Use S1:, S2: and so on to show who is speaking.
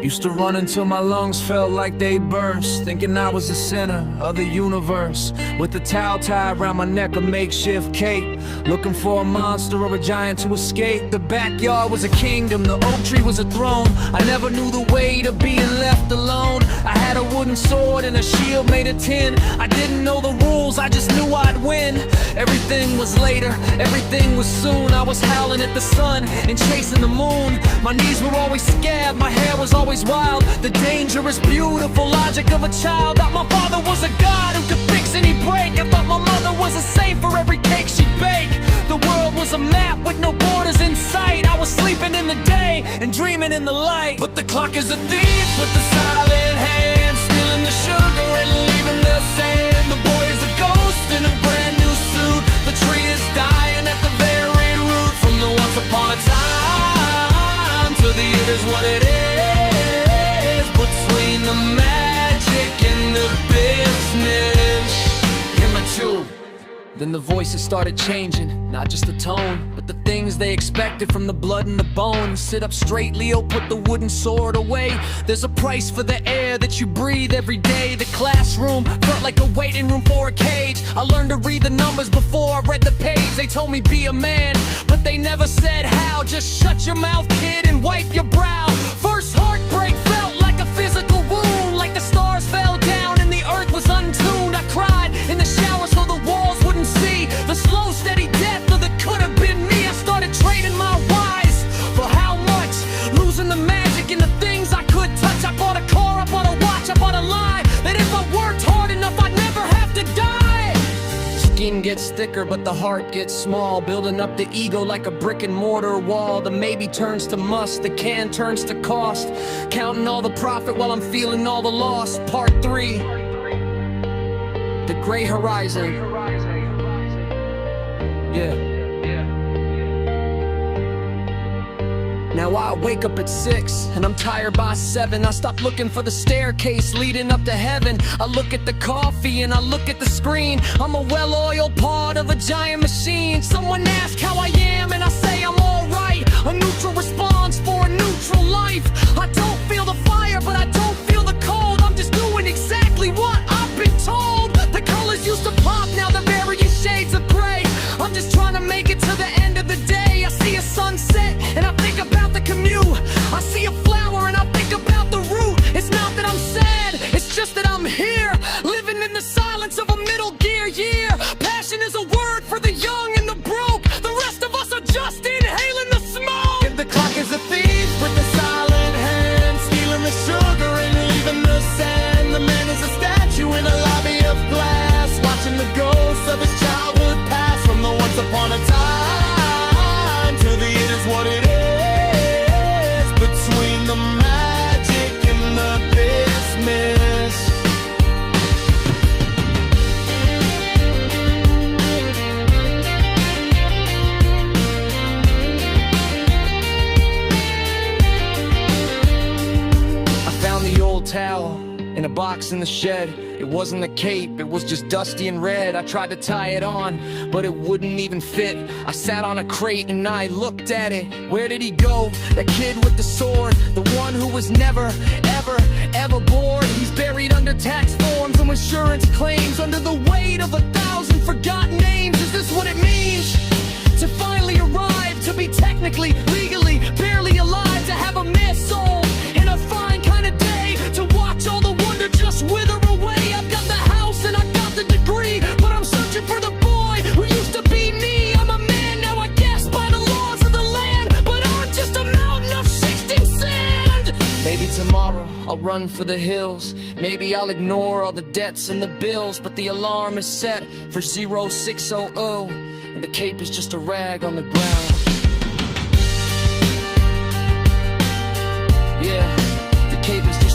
S1: Used to run until my lungs felt like they burst, thinking I was the center of the universe. With a towel tied around my neck, a makeshift cape, looking for a monster or a giant to escape. The backyard was a kingdom, the oak tree was a throne. I never knew the weight of being left alone. I had a wooden sword and a shield made of tin. I didn't know the rules, I just knew I'd win. Everything was later, everything was soon. I was howling at the sun and chasing the moon. My knees were always scared, my hair was always wild. The dangerous, beautiful logic of a child. Thought my father was a god who could fix any break. I thought my mother was a saint for every cake she'd bake. The world was a map with no borders in sight. I was sleeping in the day and dreaming in the light. But the clock is a thief with the silent hand, stealing the sugar and leaving the sand. The boy is a ghost in a brand new suit. The tree is dying at the very root. From the once upon a time to the it is what it is. Between the magic and the business. Immature. Then the voices started changing, not just the tone, but the things they expected from the blood and the bone. Sit up straight, Leo, put the wooden sword away. There's a price for the air that you breathe every day. The classroom felt like a waiting room for a cage. I learned to read the numbers before I read the page. They told me be a man, but they never said how. Just shut your mouth, kid, and wipe your brow. First heartbreak felt like a physical wound, like the stars fell down and the earth was untuned. I cried in the shower so the walls wouldn't see the slow, steady death of the could have been me. I started trading my whys for how much, losing the magic in the things I could touch. I bought a car, I bought a watch, I bought a lie, that if I worked hard enough I'd never have to die. Skin gets thicker but the heart gets small, building up the ego like a brick and mortar wall. The maybe turns to must, the can turns to cost, counting all the profit while I'm feeling all the loss. Part 3, the gray horizon. Yeah. Now I wake up at 6 and I'm tired by 7. I stop looking for the staircase leading up to heaven. I look at the coffee and I look at the screen. I'm a well-oiled part of a giant machine. Someone asks how I am and I say I'm alright. A neutral response for a neutral life. I don't feel the fire but I don't feel the cold. I'm just doing exactly what I've been told. The colors used to pop, now the various shades of gray. I'm just trying to make it to the end of the day. I see a sunset and I think about the commute. I see a flower and I think about the root. It's not that I'm sad, it's just that I'm here, living in the silence of a middle gear year. Passion is a word for the young and the broke. The rest of us are just inhaling the smoke. If the clock is a thief with a silent hand, stealing the sugar and leaving the sand. The man is a statue in a lobby of glass, watching the ghosts of his childhood pass. From the once upon a time to the it is what it is. Between the magic and the business. I found the old towel in a box in the shed. It wasn't a cape, it was just dusty and red. I tried to tie it on, but it wouldn't even fit. I sat on a crate and I looked at it. Where did he go? That kid with the sword, the one who was never, ever bored. He's buried under tax forms and insurance claims, under the weight of 1,000 forgotten names. Is this what it means to finally arrive, to be technically, legally, barely alive, to have a missed soul in a fine kind of day, to watch all the wonder just wither away? I've got the house and I've got the degree, but I'm searching for the boy who used to be me. I'm a man now, I guess, by the laws of the land, but I'm just a mountain of shifting sand. Maybe tomorrow I'll run for the hills. Maybe I'll ignore all the debts and the bills, but the alarm is set for 0600, and the cape is just a rag on the ground. Yeah, the cape is just